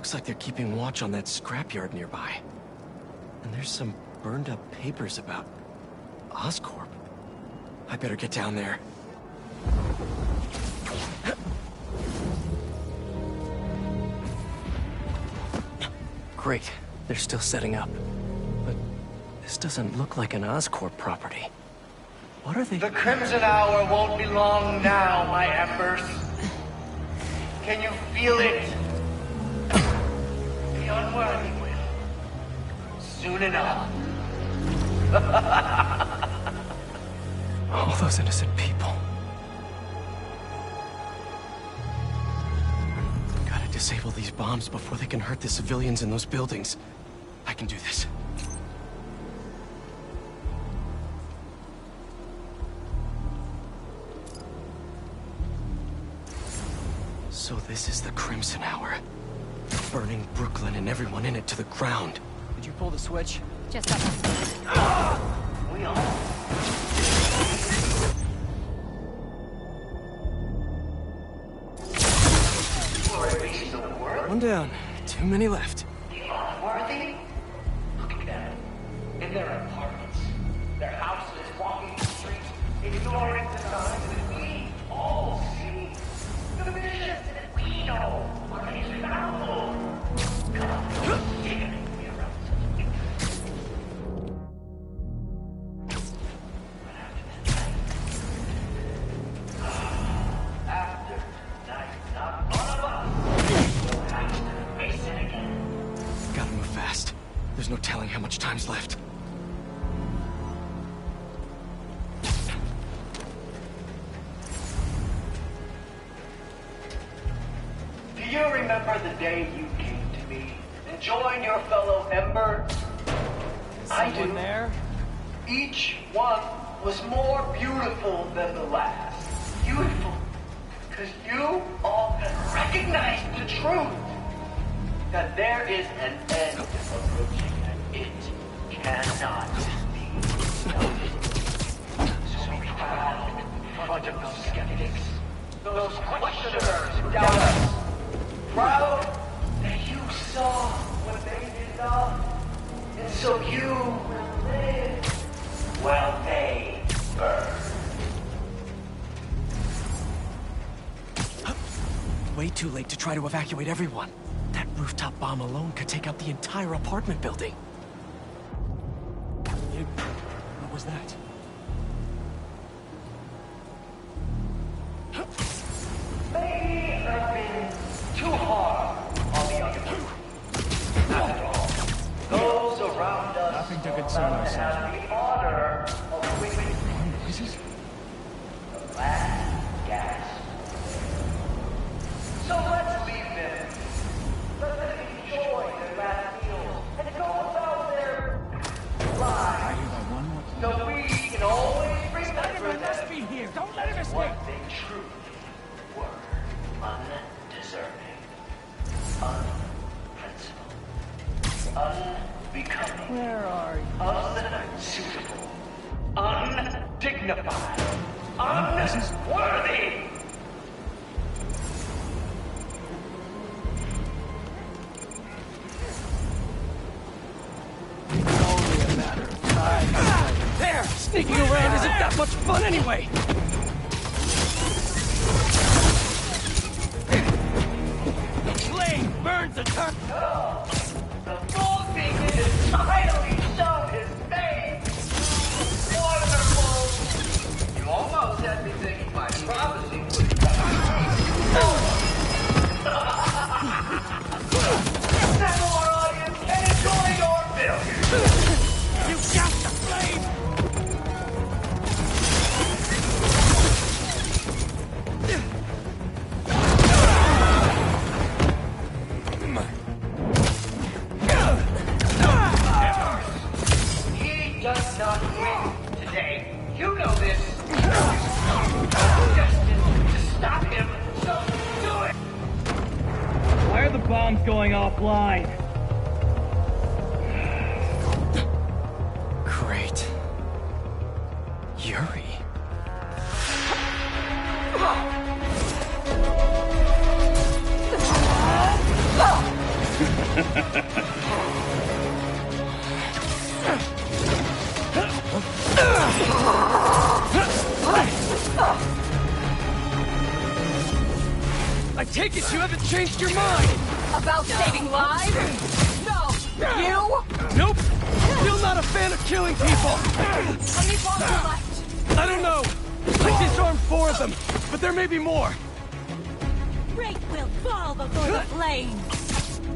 Looks like they're keeping watch on that scrapyard nearby. And there's some burned up papers about Oscorp. I better get down there. Great, they're still setting up. But this doesn't look like an Oscorp property. What are they— The Crimson Hour won't be long now, my embers. Can you feel it? The unworthy will. Soon enough. All those innocent people. Gotta disable these bombs before they can hurt the civilians in those buildings. I can do this. So this is the Crimson Hour. Burning Brooklyn and everyone in it to the ground. Did you pull the switch? Just up. We all. One down. Too many left. The unworthy? Look at them. In their apartments, their houses, walking the streets, ignoring the signs that we all see. The visions that we know are infallible. Come, sickening me around such ignorance. But after tonight, not one of us will have to face it again. Gotta move fast. There's no telling how much time's left. Do you remember the day you came to me and joined your fellow Ember? I do. There? Each one was more beautiful than the last. Beautiful. Because you all have recognized the truth. That there is an end approaching and it cannot be. So be proud in front of those skeptics. Those questioners who doubt us. Proud that you saw what they did not. And so you will live while they burn. Way too late to try to evacuate everyone. That rooftop bomb alone could take out the entire apartment building. What was that? Maybe I've been too hard on the other two. After all, those around us Nothing to concern ourselves have the honor of witnessing the last gasp. So let's leave them. Let them enjoy their last meal and go about their lives. So we can always remember them. Be here. Don't let him escape. What they truly were. Undeserving. Unprincipled. Unbecoming. Where are you? Unsuitable. Undignified. Unworthy. Only a matter of time. There! Sneaking around isn't that much fun anyway! The flame burns the turn. The fool thing is entirely shown his face. Wonderful. You almost had me thinking my prophecy was assemble our audience and enjoy your failure. You got the flame. He does not win today. You know this. I'm destined to stop him, so do it. Why are the bombs going offline? Great. Yuri. I take it you haven't changed your mind! About saving lives? No! You? Nope! Still not a fan of killing people! How many bombs are left? I don't know! I disarmed 4 of them, but there may be more! Great will fall before the flames!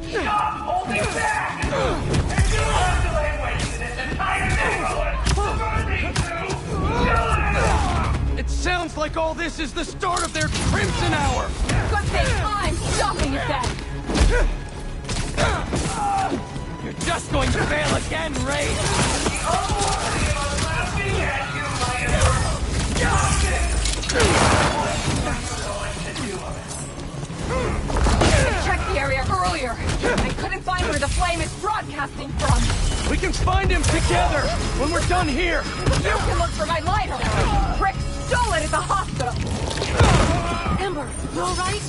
Stop holding back! And you have to lay waste to this entire neighborhood! We're gonna need to kill it! It sounds like all this is the start of their Crimson Hour! Good thing I'm stopping it then! You're just going to fail again, Ray! The only I'm laughing at you, my emperor! Stop it! I checked the area earlier. I couldn't find where the flame is broadcasting from. We can find him together when we're done here! You can look for my lighter. Rick stole it at the hospital. Ember, you alright?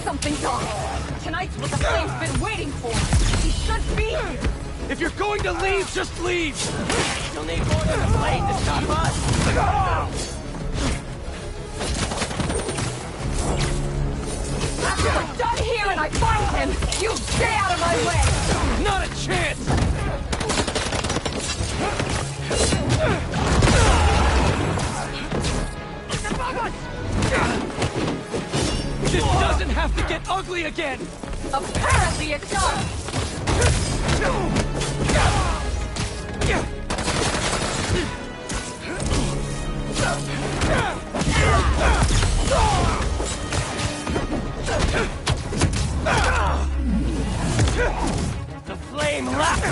Something's off. Tonight's what the flame's been waiting for. He should be here. If you're going to leave, just leave! You'll need more than a blade to stop us! After we're done here and I find him, you stay out of my way. Not a chance! This doesn't have to get ugly again! Apparently it does. The flame left!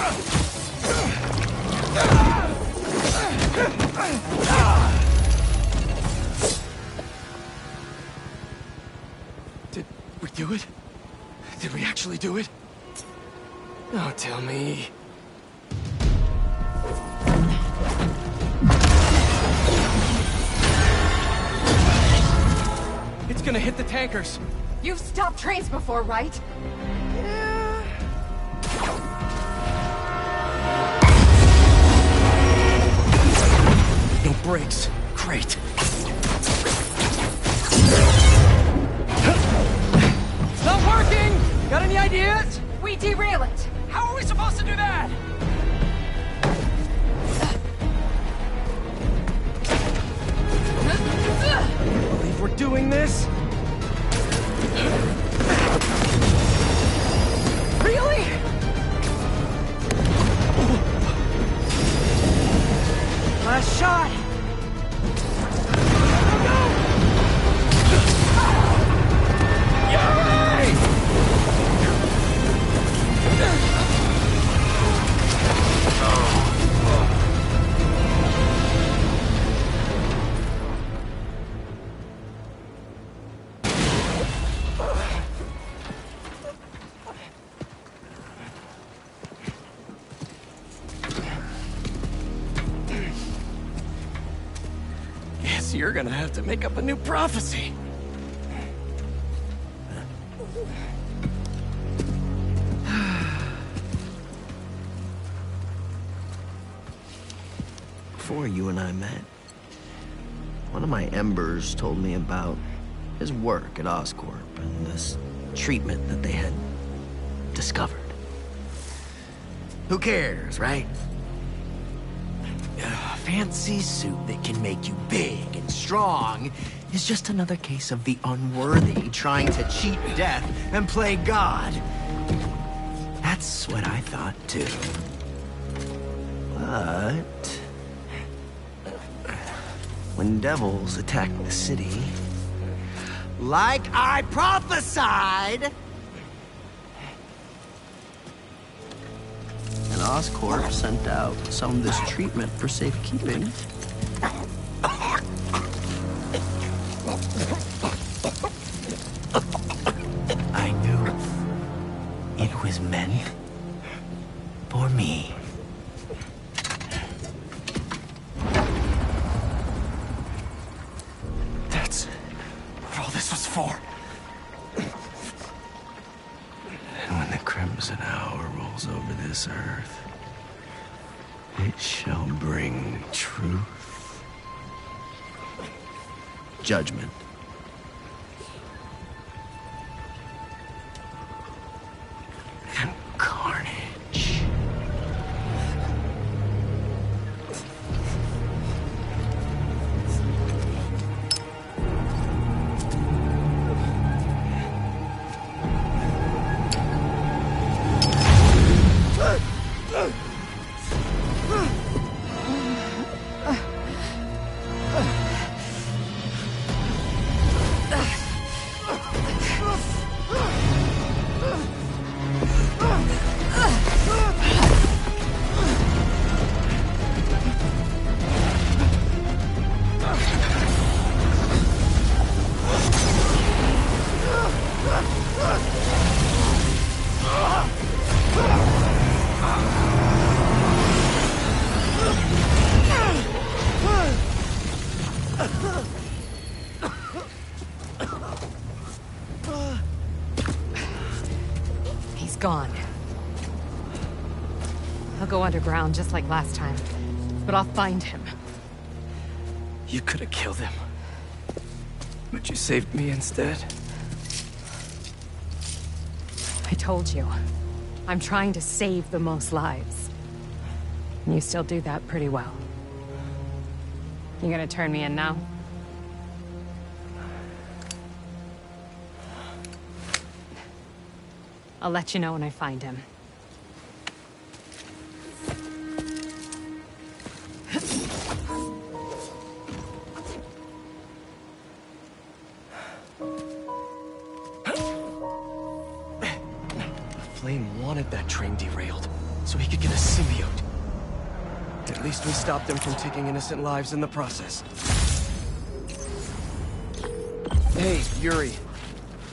Did we do it? Did we actually do it? Oh, tell me. It's gonna hit the tankers. You've stopped trains before, right? No brakes. Great. It's not working! Got any ideas? We derail it. How are we supposed to do that? Believe we're doing this? Really? Last shot! Guess you're gonna have to make up a new prophecy. Before you and I met, one of my Embers told me about his work at Oscorp and this treatment that they had discovered. Who cares, right? A fancy suit that can make you big and strong is just another case of the unworthy trying to cheat death and play God. That's what I thought, too. But when devils attacked the city, like I prophesied, Oscorp sent out some of this treatment for safekeeping. I knew it was meant for me. That's what all this was for. And when the Crimson Hour rolls over this earth, it shall bring truth, judgment, and carnage. He's gone. He'll go underground just like last time, but I'll find him. You could have killed him. But you saved me instead. I told you. I'm trying to save the most lives. And you still do that pretty well. You gonna turn me in now? I'll let you know when I find him. Flame wanted that train derailed, so he could get a symbiote. At least we stopped him from taking innocent lives in the process. Hey, Yuri.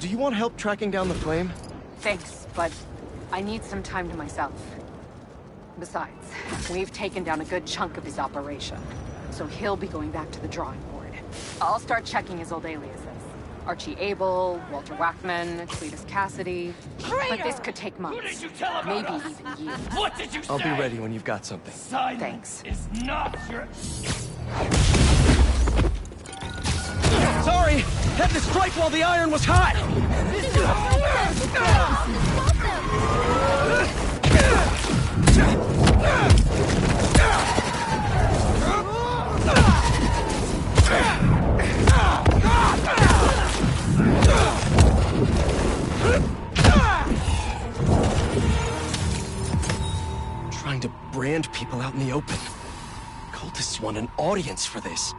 Do you want help tracking down the Flame? Thanks, but I need some time to myself. Besides, we've taken down a good chunk of his operation, so he'll be going back to the drawing board. I'll start checking his old aliases. Archie Abel, Walter Wackman, Cletus Cassidy. But this could take months. Who did you tell about Maybe us? even years. What did you say? I'll be ready when you've got something. Simon Thanks. is not your... Sorry! Had to strike while the iron was hot! Trying to brand people out in the open. Cultists want an audience for this.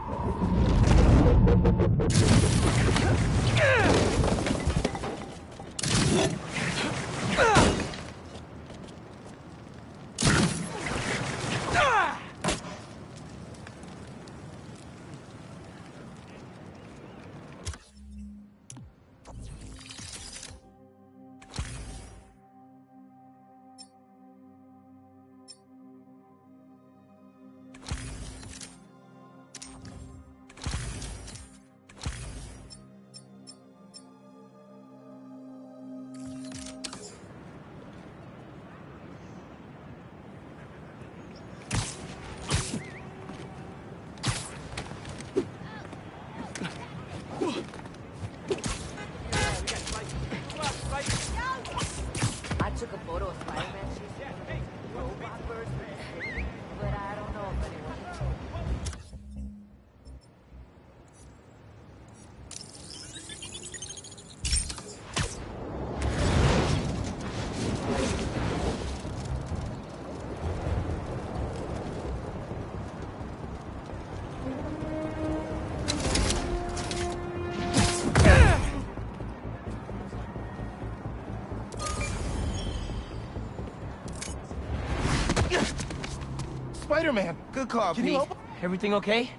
Spider-Man. Good call, Can Pete. you help? Everything okay?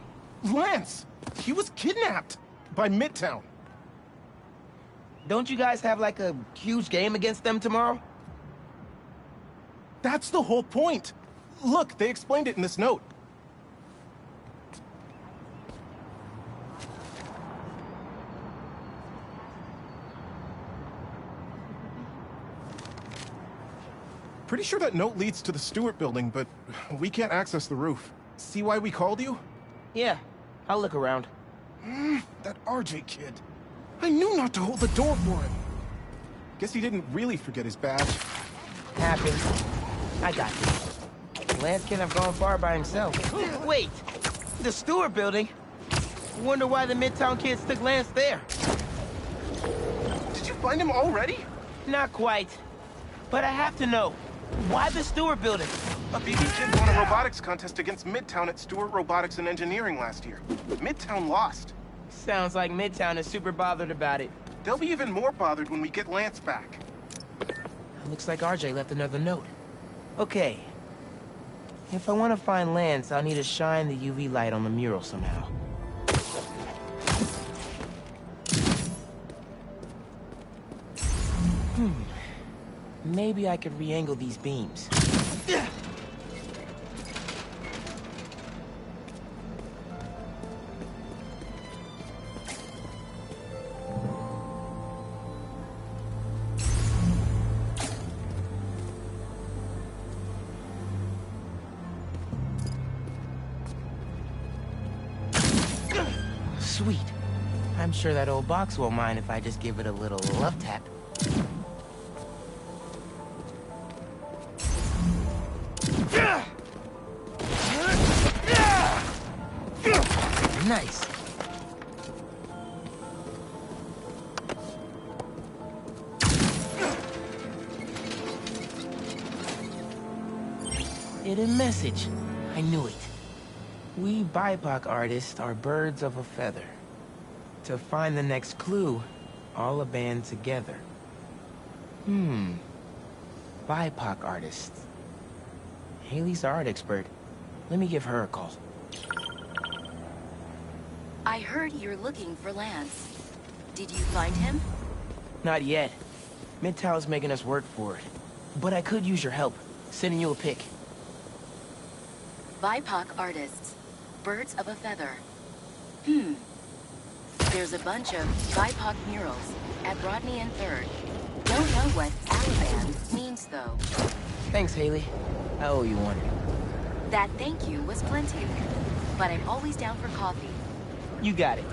Lance! He was kidnapped by Midtown. Don't you guys have like a huge game against them tomorrow? That's the whole point. Look, they explained it in this note. Pretty sure that note leads to the Stewart building, but we can't access the roof. See why we called you? Yeah, I'll look around. That RJ kid. I knew not to hold the door for him. Guess he didn't really forget his badge. Happens. I got this. Lance can't have gone far by himself. Wait! The Stewart building? Wonder why the Midtown kids took Lance there. Did you find him already? Not quite. But I have to know. Why the Stewart building? A BB kid won a robotics contest against Midtown at Stewart Robotics and Engineering last year. Midtown lost. Sounds like Midtown is super bothered about it. They'll be even more bothered when we get Lance back. Looks like RJ left another note. Okay. If I want to find Lance, I'll need to shine the UV light on the mural somehow. Maybe I could re-angle these beams. Sweet. I'm sure that old box won't mind if I just give it a little love tap. Nice. Hidden message. I knew it. We BIPOC artists are birds of a feather. To find the next clue, all a band together. BIPOC artists. Haley's the art expert. Let me give her a call. I heard you're looking for Lance. Did you find him? Not yet. Midtown's making us work for it. But I could use your help. Sending you a pic. BIPOC artists. Birds of a feather. There's a bunch of BIPOC murals at Rodney and 3rd. Don't know what Aliban means, though. Thanks, Haley. I owe you one. That thank you was plenty. But I'm always down for coffee. You got it.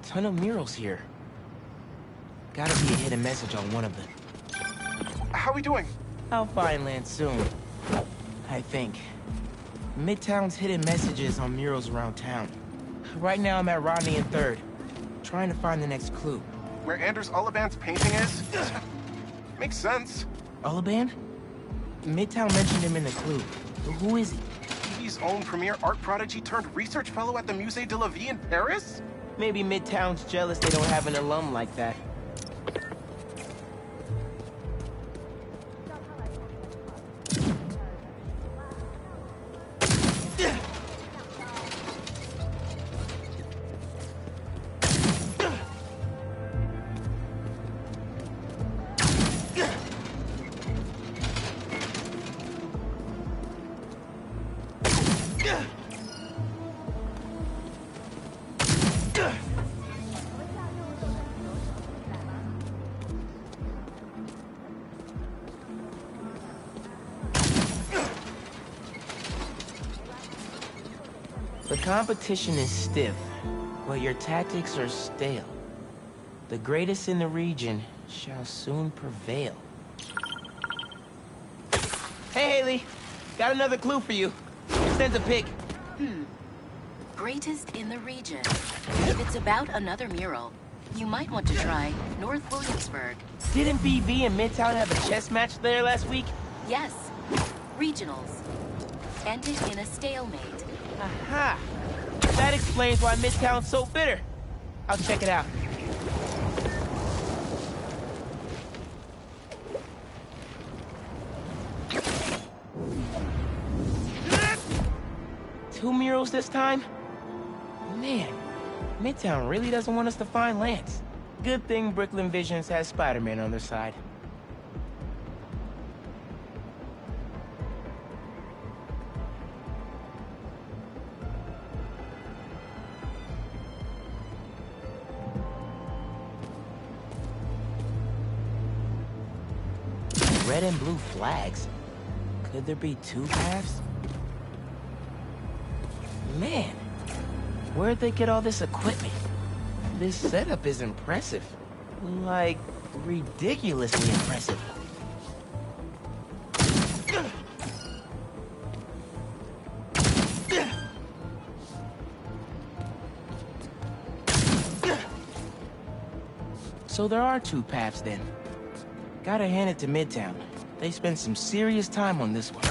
Ton of murals here. Gotta be a hidden message on one of them. How we doing? I'll find Lance soon. I think. Midtown's hidden messages on murals around town. Right now I'm at Rodney and 3rd, trying to find the next clue. Where Anders Oliban's painting is? Makes sense. Oliban? Midtown mentioned him in the clue. Who is he? TV's own premier art prodigy turned research fellow at the Musée de la Vie in Paris? Maybe Midtown's jealous they don't have an alum like that. The competition is stiff, but your tactics are stale. The greatest in the region shall soon prevail. Hey, Haley! Got another clue for you. It sends a pic. Greatest in the region. If it's about another mural, you might want to try North Williamsburg. Didn't BB and Midtown have a chess match there last week? Yes. Regionals. ended in a stalemate. Aha! That explains why Midtown's so bitter. I'll check it out. Two murals this time? Man, Midtown really doesn't want us to find Lance. Good thing Brooklyn Visions has Spider-Man on their side. Red and blue flags. Could there be two paths? Man, where'd they get all this equipment? This setup is impressive. Like, ridiculously impressive. So there are two paths then. Gotta hand it to Midtown. They spent some serious time on this one.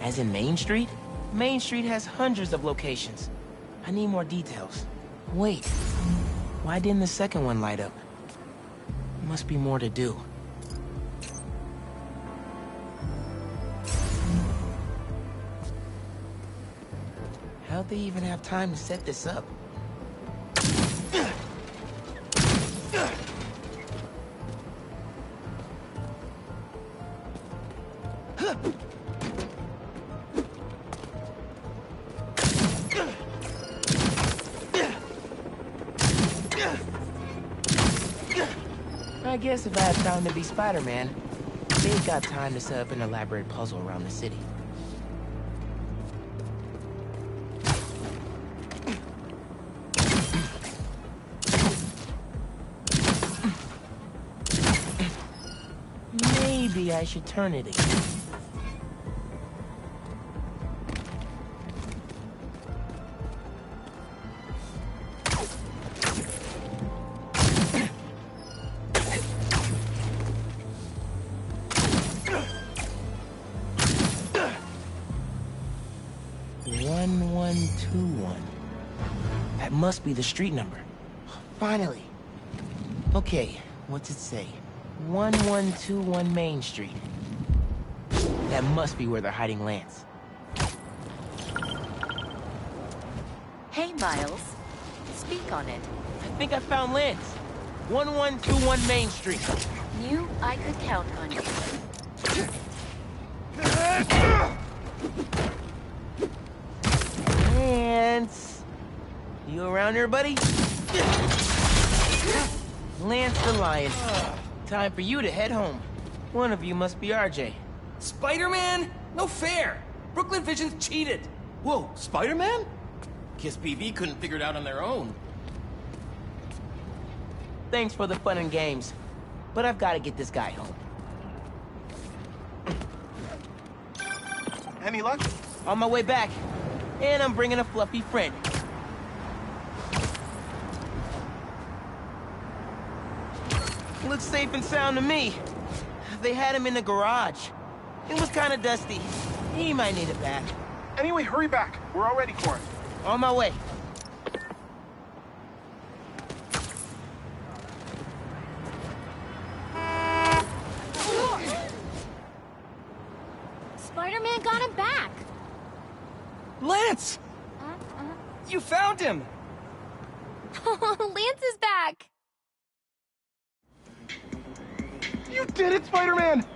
As in Main Street? Main Street has hundreds of locations. I need more details. Wait, why didn't the second one light up? Must be more to do. How'd they even have time to set this up? I guess if I had time to be Spider-Man, they've got time to set up an elaborate puzzle around the city. Maybe I should turn it again. That must be the street number. Finally. Okay, what's it say? 1121 Main Street. That must be where they're hiding Lance. Hey, Miles. Speak on it. I think I found Lance. 1121 Main Street. Knew I could count on you. Lance. You around here, buddy? Lance the Lion. Time for you to head home. One of you must be RJ. Spider-Man? No fair! Brooklyn Visions cheated! Whoa, Spider-Man? Guess BV couldn't figure it out on their own. Thanks for the fun and games, but I've got to get this guy home. Any luck? On my way back, and I'm bringing a fluffy friend. Looks safe and sound to me. They had him in the garage. It was kind of dusty. He might need a bath. Anyway, hurry back. We're all ready for it. On my way. Spider-Man got him back. Lance! You found him! Lance is back. You did it, Spider-Man!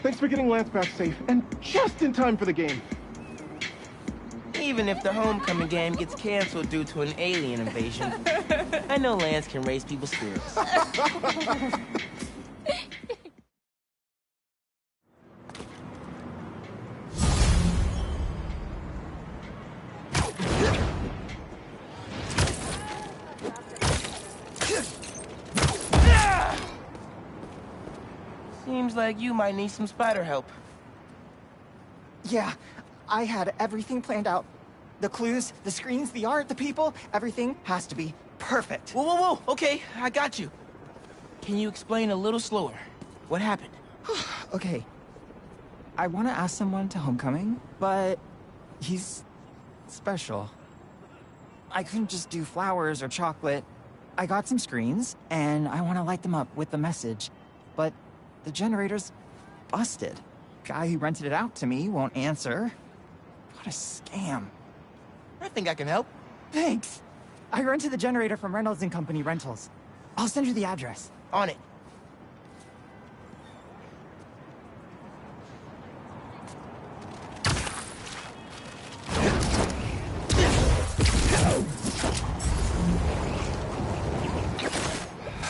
Thanks for getting Lance back safe, and just in time for the game. Even if the homecoming game gets canceled due to an alien invasion, I know Lance can raise people's spirits. seems like you might need some spider help. Yeah, I had everything planned out. The clues, the screens, the art, the people, everything has to be perfect. Whoa, whoa, whoa! Okay, I got you. Can you explain a little slower? What happened? Okay. I want to ask someone to homecoming, but he's special. I couldn't just do flowers or chocolate. I got some screens, and I want to light them up with the message. But the generator's busted. Guy who rented it out to me won't answer. What a scam. I think I can help. Thanks. I rented the generator from Reynolds and Company Rentals. I'll send you the address. On it.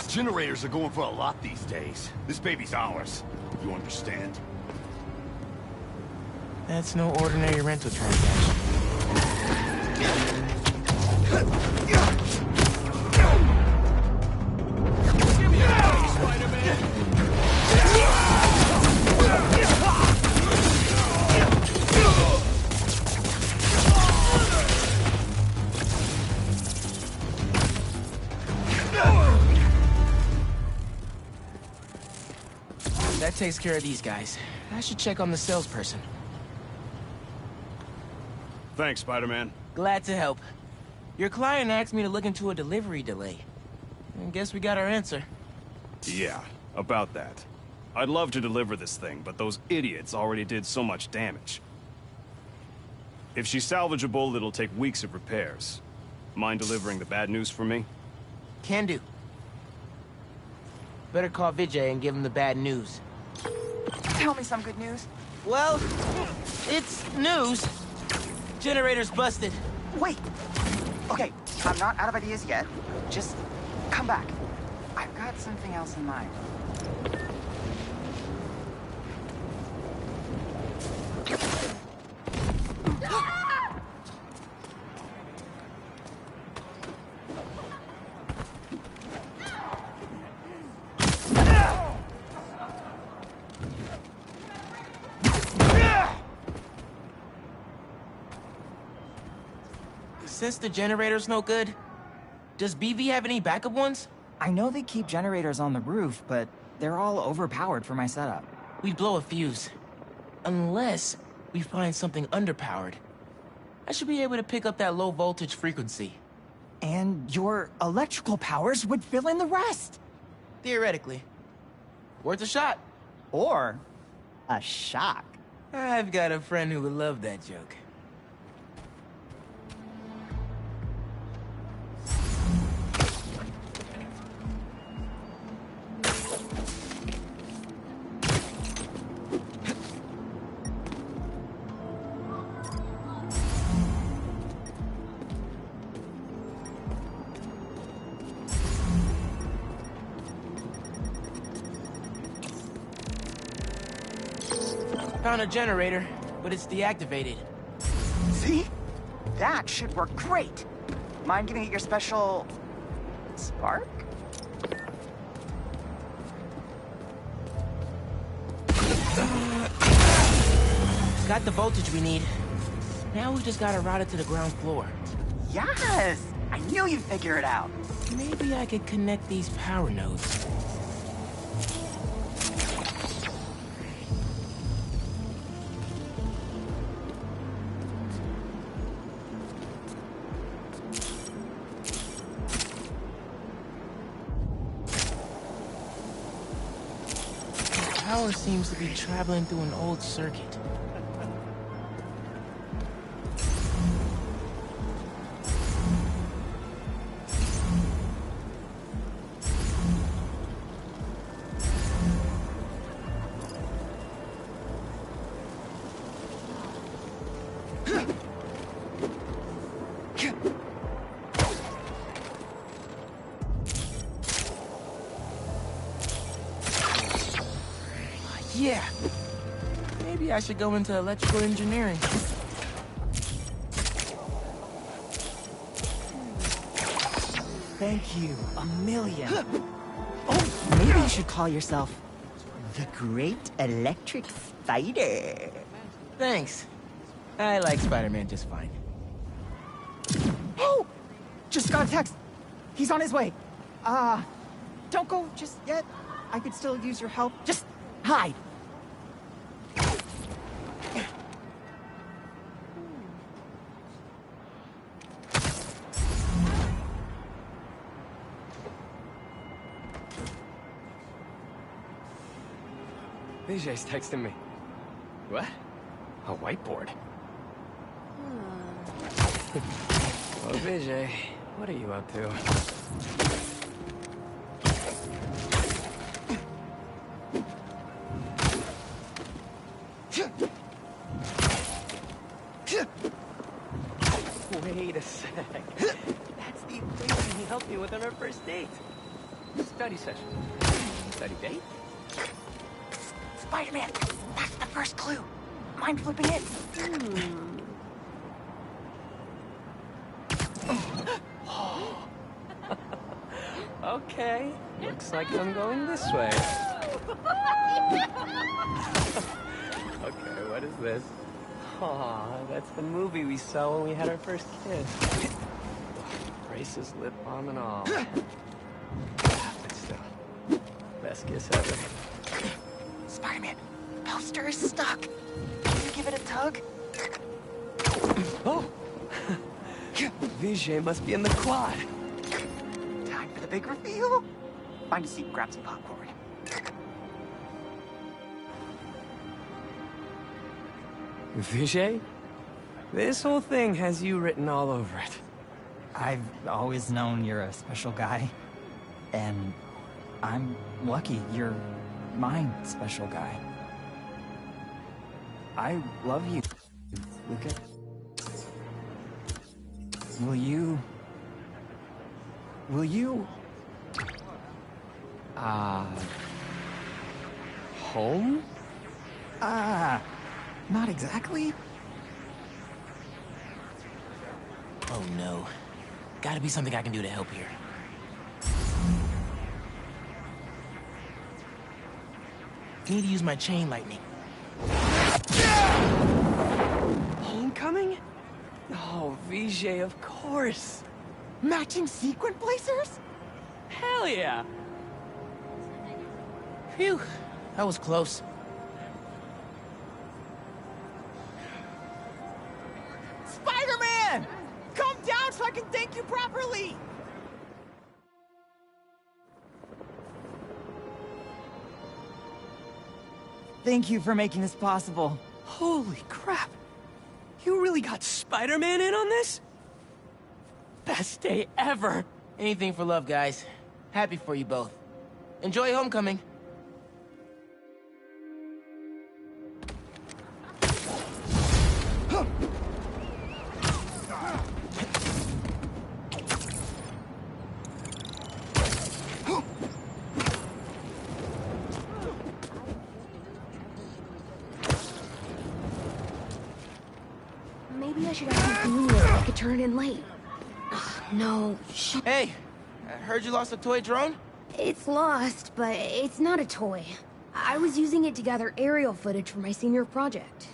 Generators are going for a lot these days. This baby's ours. You understand? That's no ordinary rental transaction. Give me a break, Spider-Man! That takes care of these guys. I should check on the salesperson. Thanks, Spider-Man. Glad to help. Your client asked me to look into a delivery delay. I guess we got our answer. Yeah, about that. I'd love to deliver this thing, but those idiots already did so much damage. If she's salvageable, it'll take weeks of repairs. Mind delivering the bad news for me? Can do. Better call Vijay and give him the bad news. Tell me some good news. Well, it's news. Generator's busted. Wait! Okay, I'm not out of ideas yet. Just come back. I've got something else in mind. Since the generator's no good, does BV have any backup ones? I know they keep generators on the roof, but they're all overpowered for my setup. We'd blow a fuse. Unless we find something underpowered. I should be able to pick up that low voltage frequency. And your electrical powers would fill in the rest. Theoretically. Worth a shot. Or a shock. I've got a friend who would love that joke. Found a generator, but it's deactivated. See? That should work great. Mind giving it your special... spark? Got the voltage we need. Now we just gotta route it to the ground floor. Yes! I knew you'd figure it out. Maybe I could connect these power nodes. Power seems to be traveling through an old circuit. Yeah. Maybe I should go into electrical engineering. Thank you. A million. Oh, maybe you should call yourself The great electric spider. Thanks. I like Spider-Man just fine. Oh! Just got a text. He's on his way. Don't go just yet. I could still use your help. Just hide. Vijay's texting me. What? A whiteboard? Oh, Vijay, what are you up to? Wait a sec. That's the equation he helped me with on our first date. Study session. Study date? Spider-Man, that's the first clue. Mind flipping it? Okay, looks like I'm going this way. Okay, what is this? Aw, that's the movie we saw when we had our first kiss. Braces, lip balm, and all. But still, best kiss ever. Spider-Man, poster is stuck. Can you give it a tug? Oh! Vijay must be in the quad. Time for the big reveal. Find a seat and grab some popcorn. Vijay? This whole thing has you written all over it. I've always known you're a special guy. And I'm lucky you're my special guy. I love you, Luca. Will you... Home? Not exactly. Oh no. Gotta be something I can do to help here. Need to use my chain lightning. Homecoming? Oh, Vijay, of course. Matching sequin blazers? Hell yeah. Phew, that was close. Spider-Man! Come down so I can thank you properly! Thank you for making this possible. Holy crap. You really got Spider-Man in on this? Best day ever. Anything for love, guys. Happy for you both. Enjoy homecoming. Maybe I should ask my communion if I could turn it in late. No, shut. Hey, I heard you lost a toy drone? It's lost, but it's not a toy. I was using it to gather aerial footage for my senior project.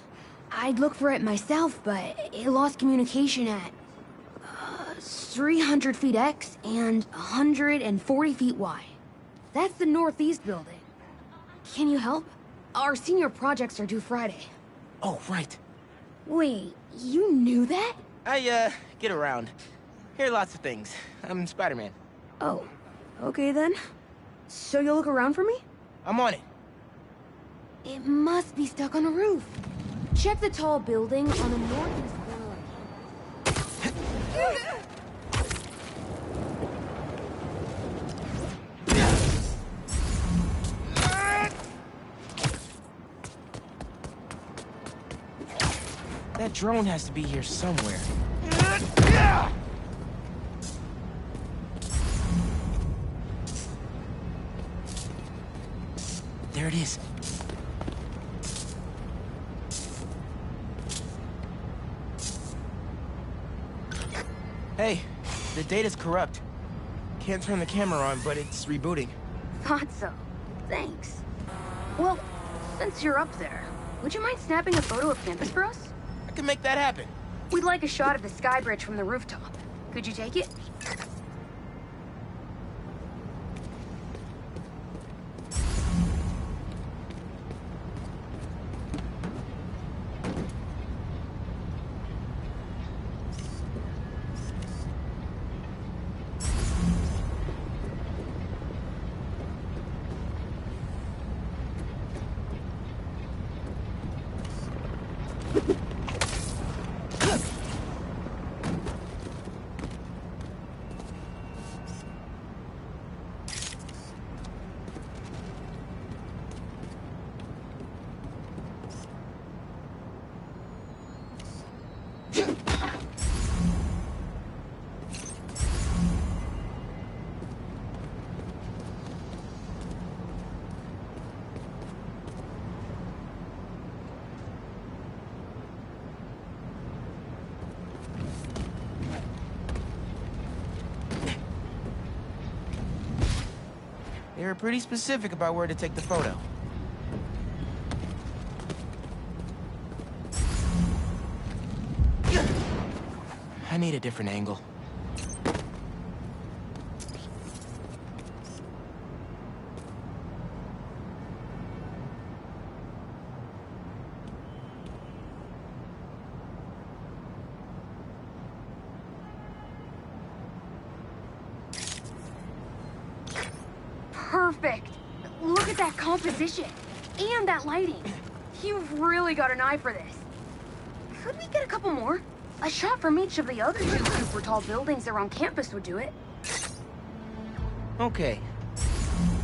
I'd look for it myself, but it lost communication at 300 feet X and 140 feet Y. That's the northeast building. Can you help? Our senior projects are due Friday. Oh, right. Wait, you knew that? I, get around. Hear lots of things. I'm Spider-Man. Oh, okay then. So you'll look around for me? I'm on it. It must be stuck on a roof. Check the tall building on the northeast corner. That drone has to be here somewhere. There it is. Hey, the data's corrupt. Can't turn the camera on, but it's rebooting. Thought so. Thanks. Well, since you're up there, would you mind snapping a photo of campus for us? I can make that happen. We'd like a shot of the sky bridge from the rooftop. Could you take it? They were pretty specific about where to take the photo. I need a different angle. Perfect! Look at that composition! And that lighting! You've really got an eye for this. Could we get a couple more? A shot from each of the other two super tall buildings around campus would do it. Okay.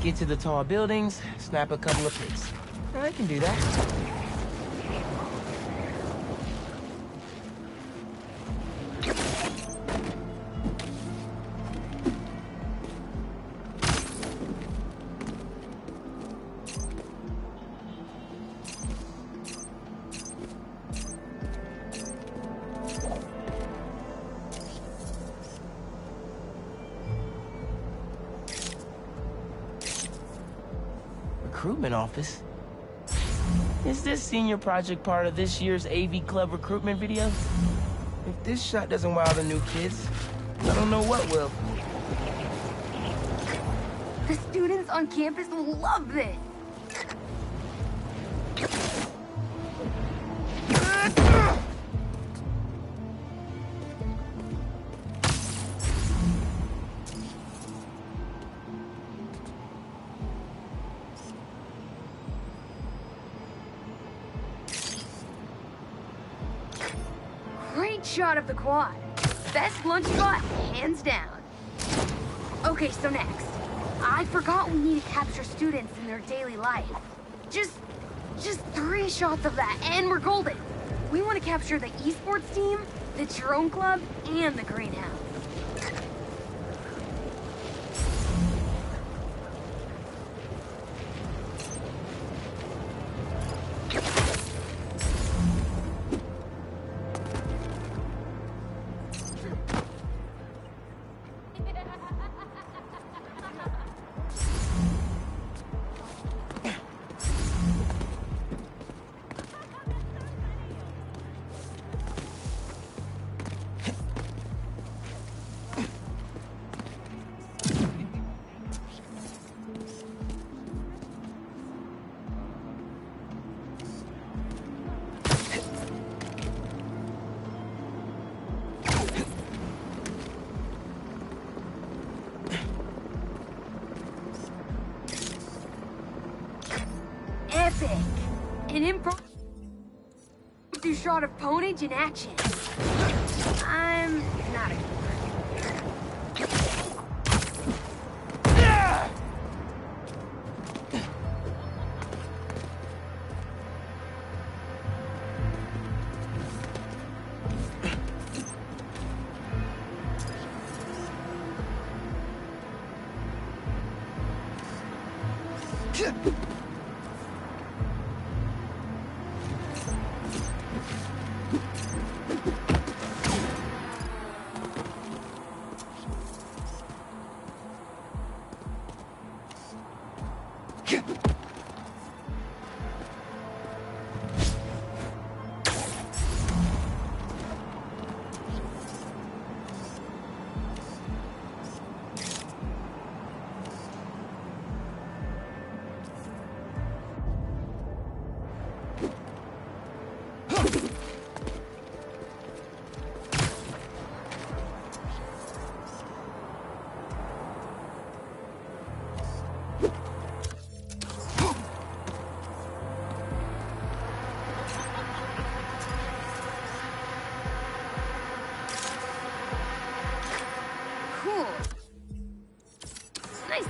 Get to the tall buildings, snap a couple of pics. I can do that. Recruitment office? Is this senior project part of this year's AV Club recruitment video? If this shot doesn't wow the new kids, I don't know what will. The students on campus will love this! Great shot of the quad. Best lunch spot, hands down. Okay, so next. I forgot we need to capture students in their daily life. Just 3 shots of that, and we're golden. We want to capture the esports team, the drone club, and the greenhouse. Epic! An impromptu shot of Ponage in action. I'm not a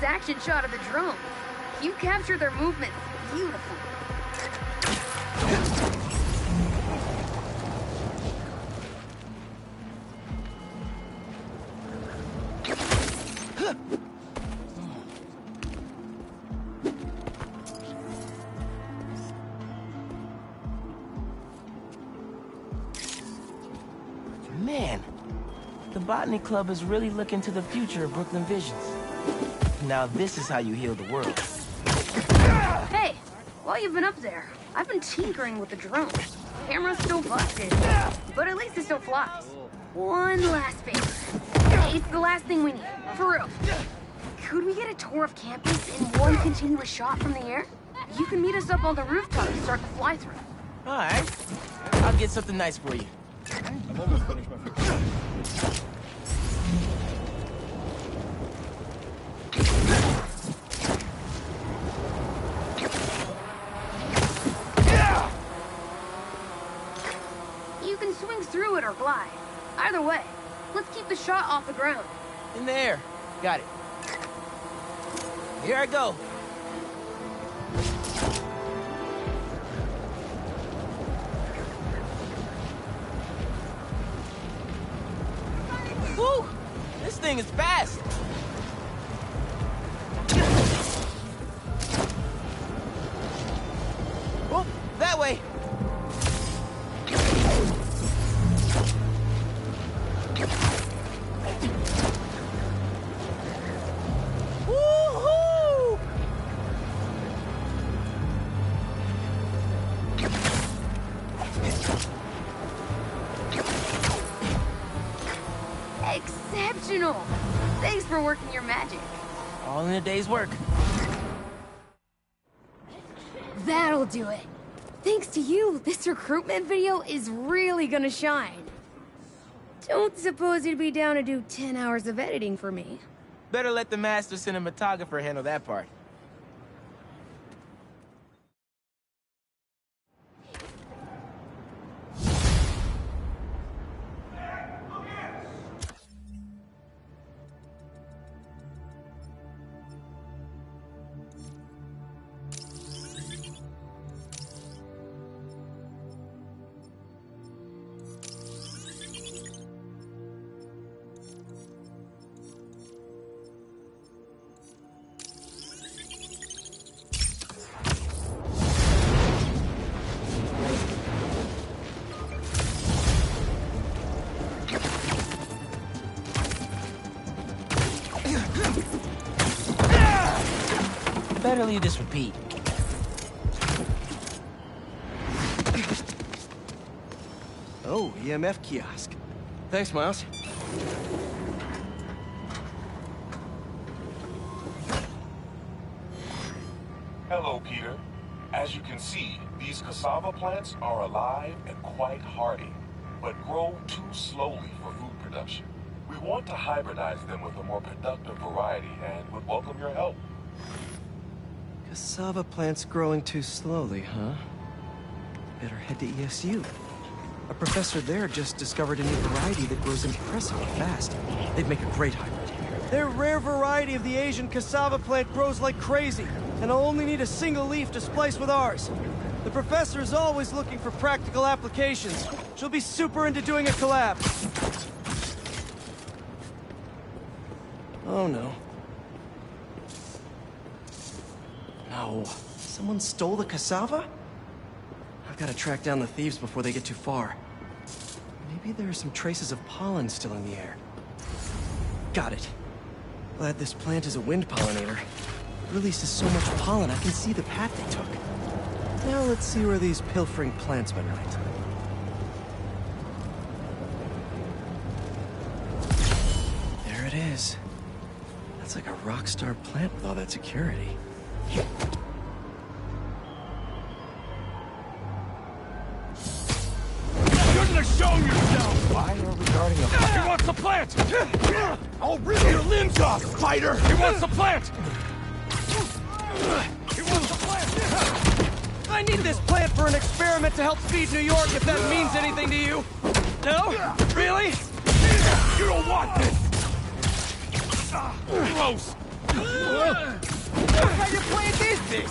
action shot of the drone. You captured their movements beautifully. Man, the Botany Club is really looking to the future of Brooklyn Visions. Now this is how you heal the world. Hey, while you've been up there, I've been tinkering with the drone. Camera's still busted, but at least it still flies. One last favor. It's the last thing we need, for real. Could we get a tour of campus in one continuous shot from the air? You can meet us up on the rooftop and start the fly-through. All right, I'll get something nice for you. I've almost finished my first. You can swing through it or glide. Either way, let's keep the shot off the ground. In the air. Got it. Here I go. Woo! This thing is fast. Oh, that way. Woo-hoo! Exceptional! Thanks for working your magic. All in a day's work. That'll do it. Thanks to you, this recruitment video is really gonna shine. Don't suppose you'd be down to do 10 hours of editing for me. Better let the master cinematographer handle that part. Better leave this for Pete. Oh, EMF kiosk. Thanks, Miles. Hello, Peter. As you can see, these cassava plants are alive and quite hardy, but grow too slowly for food production. We want to hybridize them with a more productive variety and would welcome your help. Cassava plants growing too slowly, huh? Better head to ESU. A professor there just discovered a new variety that grows impressively fast. They'd make a great hybrid. Their rare variety of the Asian cassava plant grows like crazy, and I'll only need a single leaf to splice with ours. The professor is always looking for practical applications. She'll be super into doing a collab. Oh no. No. Someone stole the cassava? I've got to track down the thieves before they get too far. Maybe there are some traces of pollen still in the air. Got it. Glad this plant is a wind pollinator. It releases so much pollen I can see the path they took. Now let's see where these pilfering plants went right. There it is. That's like a rock star plant with all that security. Shouldn't have shown yourself! Why are we guarding a... He wants the plant! I'll rip your limbs off, spider! He wants the plant! He wants the plant! I need this plant for an experiment to help feed New York, if that means anything to you. No? Really? You don't want this! Gross! How you plant this thing?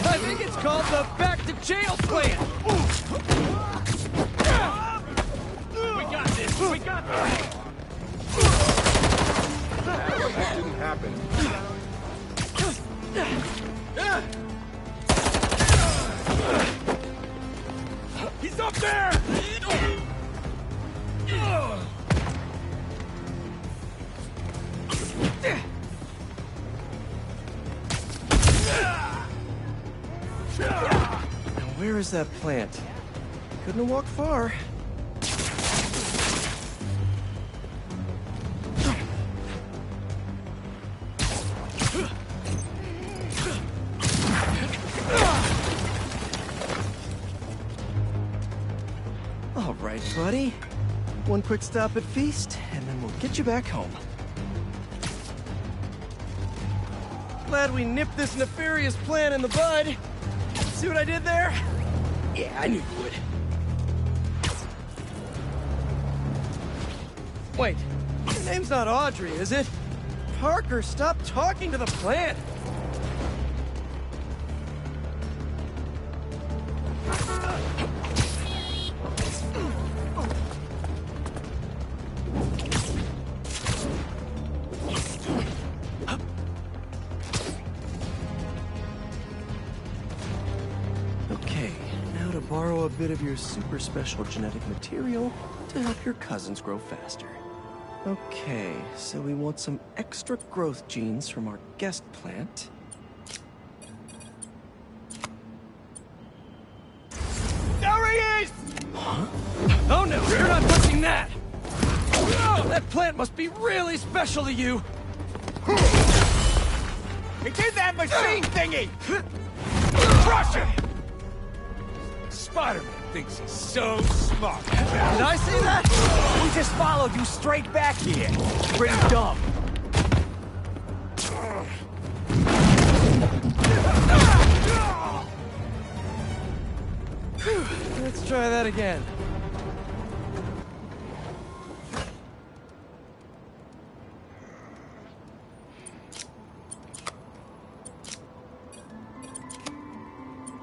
I think it's called the back to jail plant. We got this! We got this! That didn't happen. He's up there! Now where is that plant? Couldn't have walked far. All right, buddy. One quick stop at Feast, and then we'll get you back home. Glad we nipped this nefarious plan in the bud. See what I did there? Yeah, I knew you would. Wait, your name's not Audrey, is it? Parker, stop talking to the plant. Borrow a bit of your super special genetic material to help your cousins grow faster. Okay, so we want some extra growth genes from our guest plant. There he is! Huh? Oh no, you're not touching that! Oh, that plant must be really special to you! It's in that machine thingy! Crush him! Spider-Man thinks he's so smart. Did I say that? We just followed you straight back here. Pretty dumb. Let's try that again.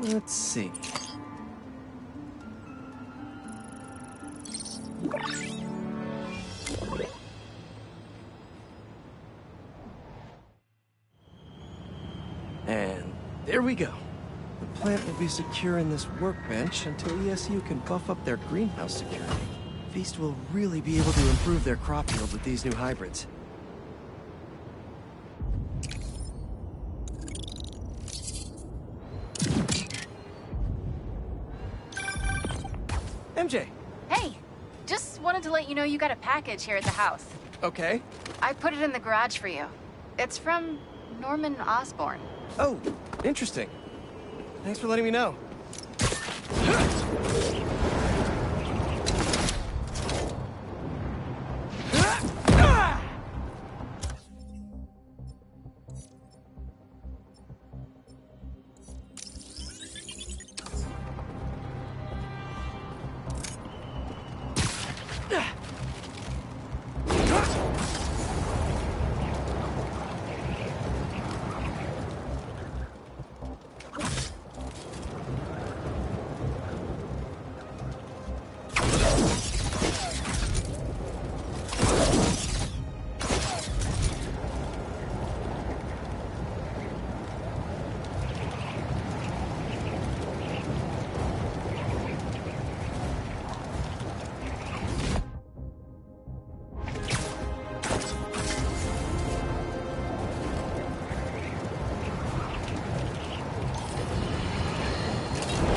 Let's see. And there we go. The plant will be secure in this workbench until ESU can buff up their greenhouse security. Feast will really be able to improve their crop yield with these new hybrids. MJ! Hey! Just wanted to let you know you got a package here at the house. Okay. I put it in the garage for you. It's from Norman Osborn. Oh, interesting. Thanks for letting me know.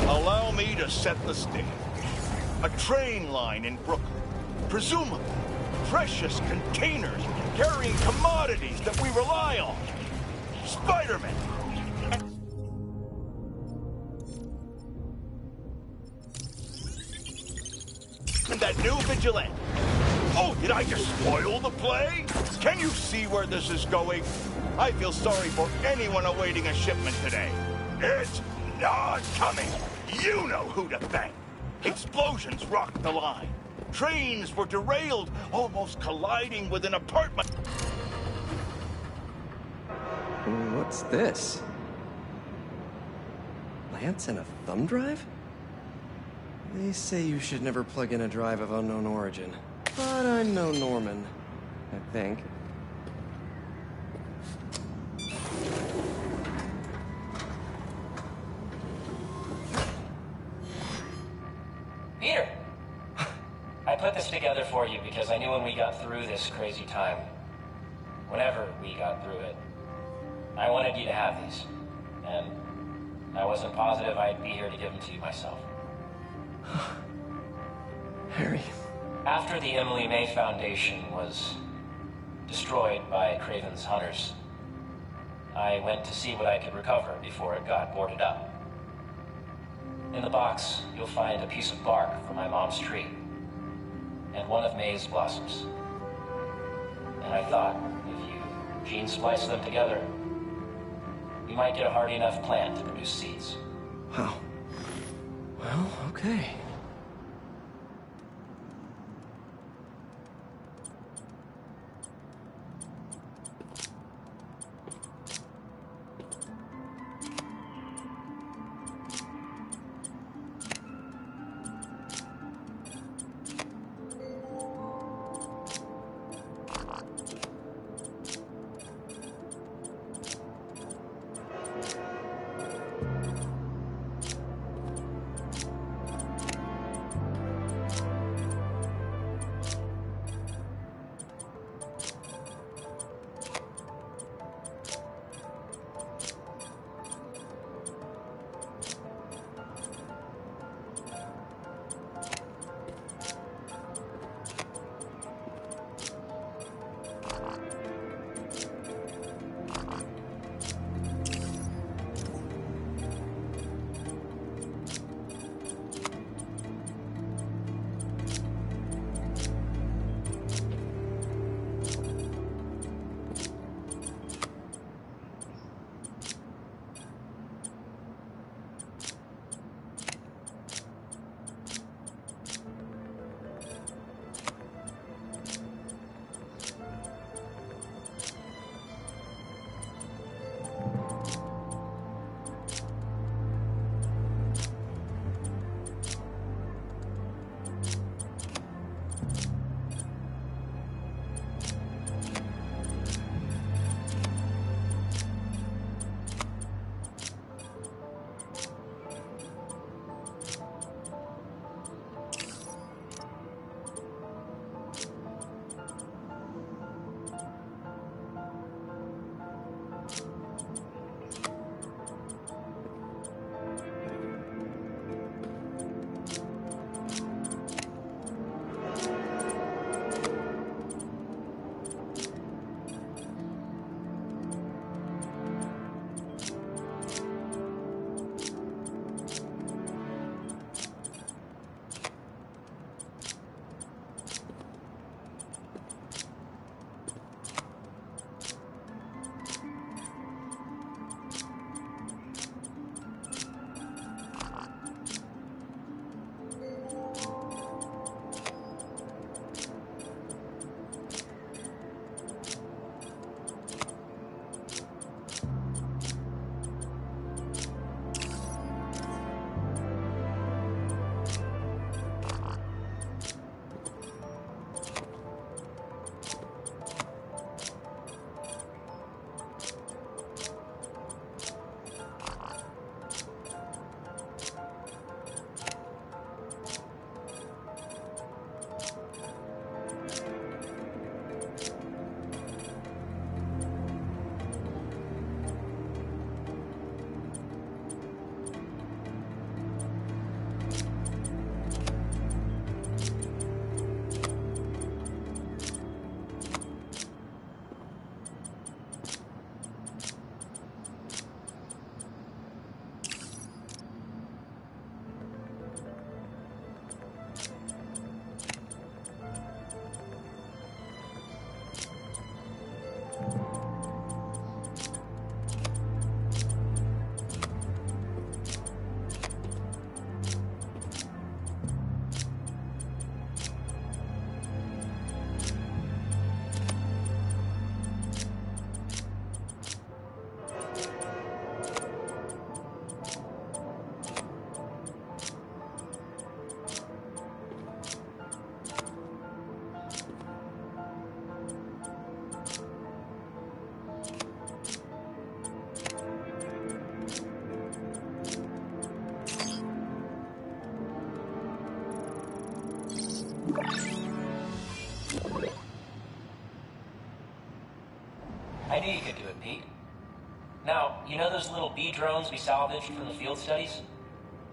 Allow me to set the stage. A train line in Brooklyn. Presumably, precious containers carrying commodities that we rely on. Spider-Man! And that new vigilante. Oh, did I just spoil the play? Can you see where this is going? I feel sorry for anyone awaiting a shipment today. It's not coming. You know who to thank. Explosions rocked the line. Trains were derailed, almost colliding with an apartment. What's this? Lance and a thumb drive? They say you should never plug in a drive of unknown origin. But I know Norman, I think. Peter! I put this together for you because I knew when we got through this crazy time, whenever we got through it, I wanted you to have these. And I wasn't positive I'd be here to give them to you myself. Harry. After the Emily May Foundation was destroyed by Craven's hunters, I went to see what I could recover before it got boarded up. In the box, you'll find a piece of bark from my mom's tree, and one of May's blossoms. And I thought, if you gene splice them together, you might get a hardy enough plant to produce seeds. Wow. Well, okay. knew you could do it, Pete. Now, you know those little bee drones we salvaged from the field studies?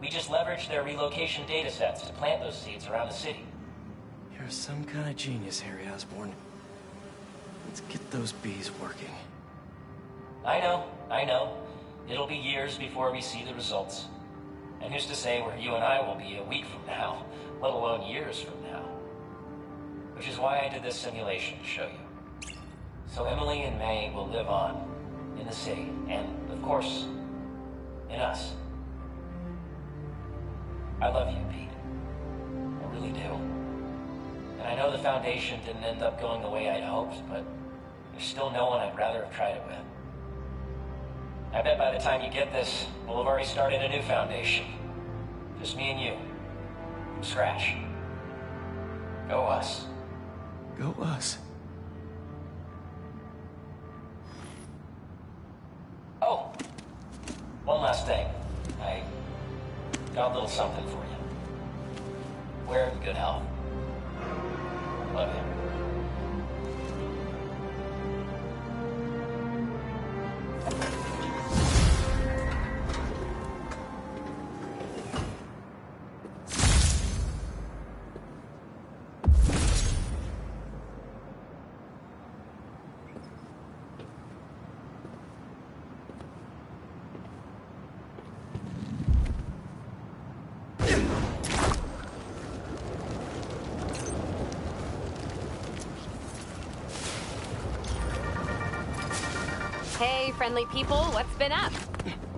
We just leveraged their relocation data sets to plant those seeds around the city. You're some kind of genius, Harry Osborn. Let's get those bees working. I know. It'll be years before we see the results. And who's to say where you and I will be a week from now, let alone years from now? Which is why I did this simulation to show you. So Emily and May will live on in the city, and, of course, in us. I love you, Pete. I really do. And I know the Foundation didn't end up going the way I'd hoped, but there's still no one I'd rather have tried it with. I bet by the time you get this, we'll have already started a new Foundation. Just me and you. From scratch. Go us. Go us. Oh! One last thing. I got a little something for you. Wear it in good health. Love you. Hey, friendly people, what's been up?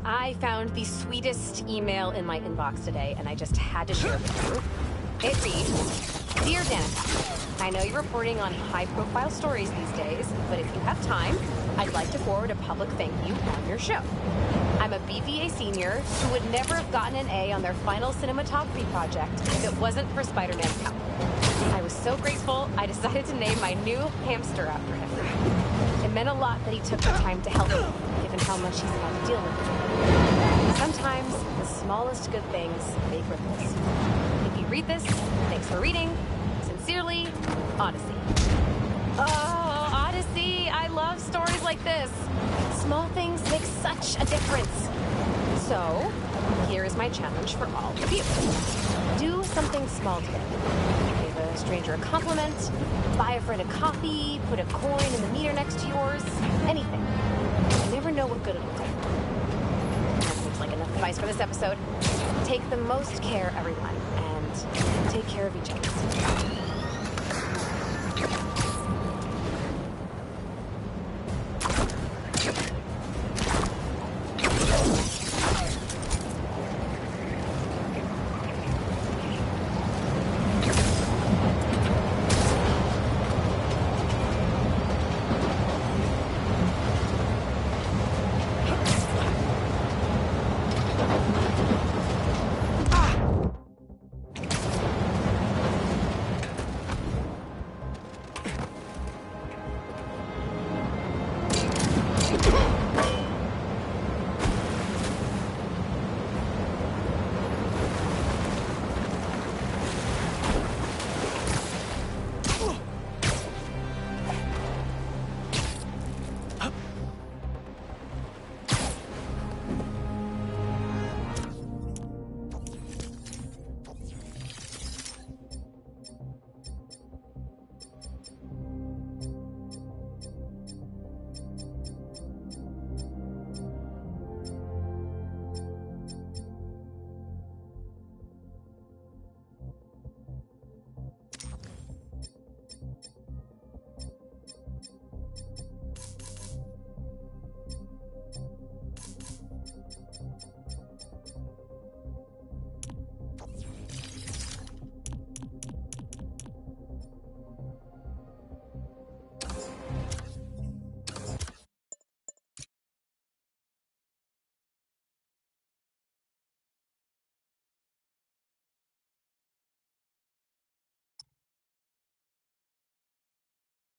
I found the sweetest email in my inbox today, and I just had to share it with you. It reads, Dear Danica, I know you're reporting on high-profile stories these days, but if you have time, I'd like to forward a public thank you on your show. I'm a BVA senior who would never have gotten an A on their final cinematography project if it wasn't for Spider-Man's help. I was so grateful, I decided to name my new hamster after him. It meant a lot that he took the time to help me, given how much he's had to deal with. Sometimes, the smallest good things make ripples. If you read this, thanks for reading. Sincerely, Odyssey. Oh, Odyssey! I love stories like this. Small things make such a difference. So, here is my challenge for all of you. Do something small today. Give a stranger a compliment, buy a friend a coffee, put a coin in the meter next to yours, anything. You never know what good it'll do. That seems like enough advice for this episode. Take the most care, everyone, and take care of each other.